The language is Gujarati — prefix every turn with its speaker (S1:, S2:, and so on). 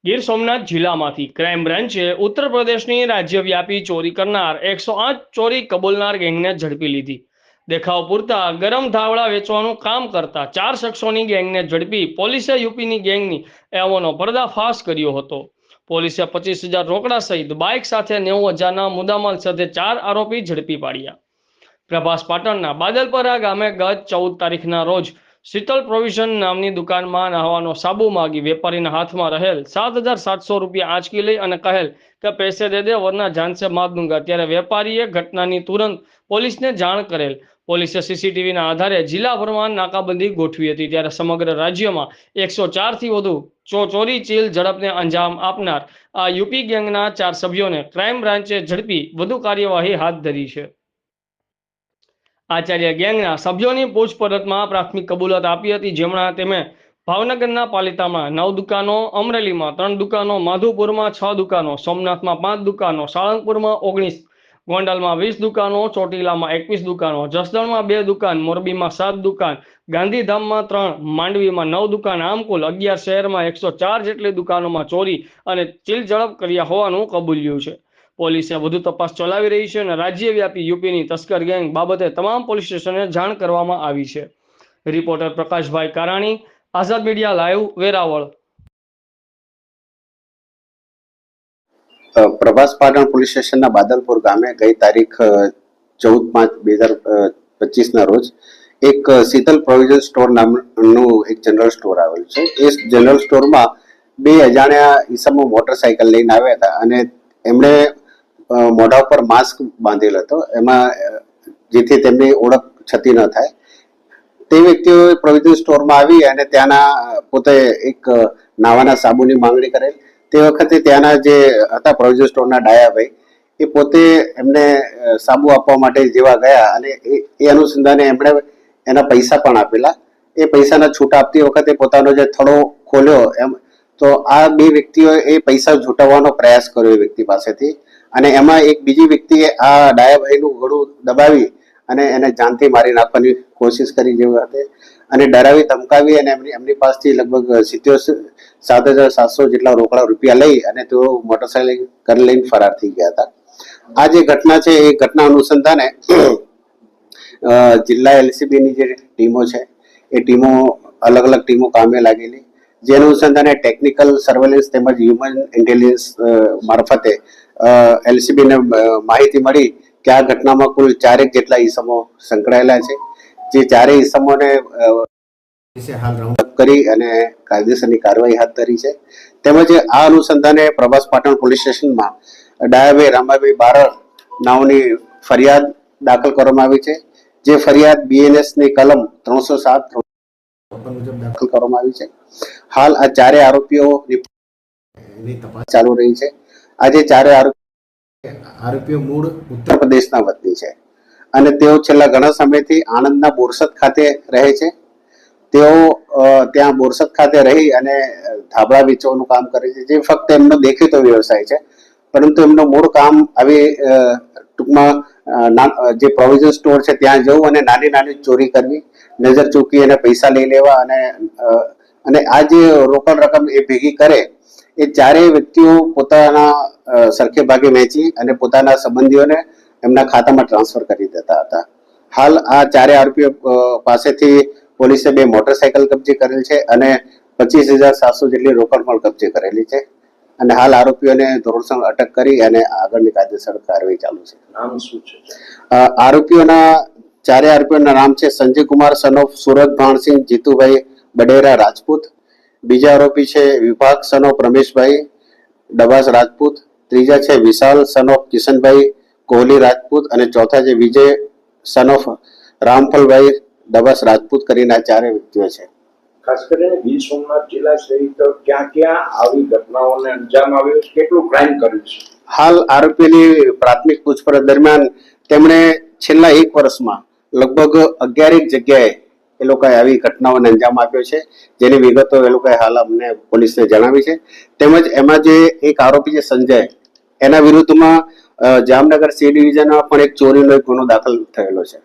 S1: ગીર સોમનાથ જિલ્લામાંથી ક્રાઇમ બ્રાન્ચે ઉત્તર પ્રદેશની રાજ્યવ્યાપી ચોરી કરનાર 108 ચોરી કબૂલનાર ગેંગને ઝડપી લીધી। દેખાવ પૂરતા ગરમ ધાવડા વેચવાનું કામ કરતા 4 શખ્સોની ગેંગને ઝડપી પોલીસે યુપીની ગેંગની એવોનો પર્દાફાશ કર્યો હતો। પોલીસે 25,000 રોકડા સહિત બાઇક સાથે 90,000ના મુદ્દામાલ સાથે 4 આરોપી ઝડપી પાડ્યા। પ્રભાસ પાટણના બાદલપરા ગામે ગત 14 તારીખના રોજ શીતલ પ્રોવિઝન નામની દુકાનમાં નહાવાનો સાબુ માગી વેપારીના હાથમાં રહેલ 7,700 રૂપિયા આંચકી લઈ અને કહેલ કે પૈસે દે દે વરના જાન સે માર દૂંગા। ત્યારે વેપારીએ ઘટનાની તુરંત પોલીસને જાણ કરેલ। પોલીસે સીસીટીવીના આધારે જિલ્લાભરમાં નાકાબંધી ગોઠવી હતી। ત્યારે સમગ્ર રાજ્યમાં 104થી વધુ ચોરી ચીલ ઝડપને અંજામ આપનાર આ યુપી ગેંગના 4 સભ્યોને ક્રાઇમ બ્રાન્ચે ઝડપી વધુ કાર્યવાહી હાથ ધરી છે। આચાર્ય ગેંગના સભ્યોની પૂછપરછમાં પ્રાથમિક કબૂલાત આપી હતી, જેમાં તેમણે ભાવનગરના પાલિતામાં 9 દુકાનો, અમરેલીમાં 3 દુકાનો, માધુપુરમાં 6 દુકાનો, સોમનાથમાં 5 દુકાનો, સાળંગપુરમાં 19, ગોંડલમાં 20 દુકાનો, ચોટીલામાં 21 દુકાનો, જસદણમાં 2 દુકાન, મોરબીમાં 7 દુકાન, ગાંધીધામમાં 3, માંડવીમાં 9 દુકાન, આમ કુલ 11 શહેરમાં 104 જેટલી દુકાનોમાં ચોરી અને ચીલ ઝડપ કર્યા હોવાનું કબૂલ્યું છે। પોલીસે વધુ તપાસ ચલાવી રહી છે અને રાજ્યવ્યાપી યુપીની તસ્કર ગેંગ બાબતે તમામ પોલીસ સ્ટેશનને જાણ કરવામાં આવી છે। Reporter Prakashbhai Karani, Azad media live, Veraval.
S2: Prabhas Patan police સ્ટેશનના બાદલપુર ગામે ગઈ તારીખ 14/5/2025ના રોજ એક શીતલ પ્રોવિઝન સ્ટોર નામનું એક જનરલ સ્ટોર આવેલું છે। એ જનરલ સ્ટોરમાં 2 અજાણ્યા ઈસમો મોટરસાયકલ લઈને આવ્યા હતા અને એમણે મોઢા ઉપર માસ્ક બાંધેલ હતો, એમાં જેથી તેમની ઓળખ છતી ન થાય। તે વ્યક્તિઓ પ્રોવિઝન સ્ટોરમાં આવી અને ત્યાંના પોતે એક નાવાના સાબુની માંગણી કરેલ। તે વખતે ત્યાંના જે હતા પ્રોવિઝન સ્ટોરના ડાયાભાઈ, એ પોતે એમને સાબુ આપવા માટે જેવા ગયા અને એ અનુસંધાને એમણે એના પૈસા પણ આપેલા। એ પૈસાના છૂટા આપતી વખતે પોતાનો જે થડો ખોલ્યો એમ તો આ 2 વ્યક્તિઓએ એ પૈસા ઝૂંટવવાનો પ્રયાસ કર્યો એ વ્યક્તિ પાસેથી અને એમાં એક બીજી વ્યક્તિએ આ ડાયાભાઈનું ગળું દબાવી અને એને જાનથી મારી નાખવાની કોશિશ કરી જેવી હતી અને ડરાવી ધમકાવી અને એમની પાસેથી લગભગ 7,700 જેટલા રોકડા રૂપિયા લઈ અને તેઓ મોટરસાયકલ લઈને ફરાર થઈ ગયા હતા। આ જે ઘટના છે એ ઘટના અનુસંધાને જિલ્લા એલસીબીની જે ટીમો છે એ ટીમો અલગ અલગ ટીમો કામે લાગેલી, જે અનુસંધાને ટેકનિકલ સર્વેલન્સ તેમજ હ્યુમન ઇન્ટેલિજન્સ મારફતે એલસીબીને માહિતી મળી કે આ ઘટનામાં કુલ 4 જેટલા ઈસમો સંકળાયેલા છે। જે 4 ઈસમોને હાલ રાઉન્ડ અપ કરી અને કાયદેસરની કાર્યવાહી હાથ ધરી છે। તેમજ આ અનુસંધાને પ્રભાસ પાટણ પોલીસ સ્ટેશનમાં ડાયાભાઈ રામાભાઈ બારડ નામની ફરિયાદ દાખલ કરવામાં આવી છે। જે ફરિયાદ બીએનએસ ની કલમ 307 મુજબ દાખલ કરવામાં આવી છે। હાલ આ 4 આરોપીઓની તપાસ ચાલુ રહી છે। આ જે 4 આરોપીઓ મૂળ ઉત્તર પ્રદેશના વતની છે અને તેઓ છેલ્લા ઘણા સમયથી આણંદના બોરસદ ખાતે રહે છે। તેઓ ત્યાં બોરસદ ખાતે રહી અને ધાબળા વેચવાનું કામ કરે છે, જે ફક્ત એમનો દેખીતો વ્યવસાય છે, પરંતુ એમનું મૂળ કામ આવી ટૂંકમાં જે પ્રોવિઝન સ્ટોર છે ત્યાં જવું અને નાની નાની ચોરી કરવી, નજર ચૂકી અને પૈસા લઈ લેવા અને આ જે રોકડ રકમ એ ભેગી કરે એ 4 વ્યક્તિઓ પોતાના સરખે ભાગે વેચી અને પોતાના સંબંધીઓને એમના ખાતામાં ટ્રાન્સફર કરી દેતા હતા। હાલ આ 4 આરોપીઓ પાસેથી પોલીસે 2 મોટરસાયકલ કબજે કરેલ છે અને 25,700 જેટલી રોકડ પણ કબજે કરેલી છે અને હાલ આરોપીઓને ધોરણસર અટક કરી અને આગળની કાયદેસર કાર્યવાહી ચાલુ છે।
S3: નામ શું છે?
S2: આરોપીઓના 4 આરોપીઓના નામ છે સંજય કુમાર સન ઓફ સુરત ભાણસિંહ જીતુભાઈ બડેરા રાજપૂત, બીજા આરોપી છે વિભાગ સન ઓફ રમેશભાઈ ડબાસ રાજપૂત, ત્રીજા છે વિશાલ સન ઓફ કિશનભાઈ કોહલી રાજપૂત અને ચોથા છે વિજય સન ઓફ રામફલભાઈ ડબાસ રાજપૂત કરીને આ 4 વ્યક્તિઓ છે।
S3: ખાસ કરીને ગીર સોમનાથ જિલ્લા સહિત ક્યાં ક્યાં આવી ઘટનાઓને અંજામ આવ્યો છે, કેટલું ક્રાઇમ કર્યું છે?
S2: હાલ આરોપીની પ્રાથમિક પૂછપરછ દરમિયાન તેમણે છેલ્લા 1 વર્ષમાં લગભગ 11 જગ્યાએ એ લોકોએ આવી ઘટનાઓને અંજામ આપ્યો છે, જેની વિગતો એ લોકોએ હાલ અમને પોલીસને જણાવી છે। તેમજ એમાં જે એક આરોપી છે સંજય, એના વિરુદ્ધમાં જામનગર સી ડિવિઝનમાં પણ એક ચોરીનો એક ગુનો દાખલ થયેલો છે।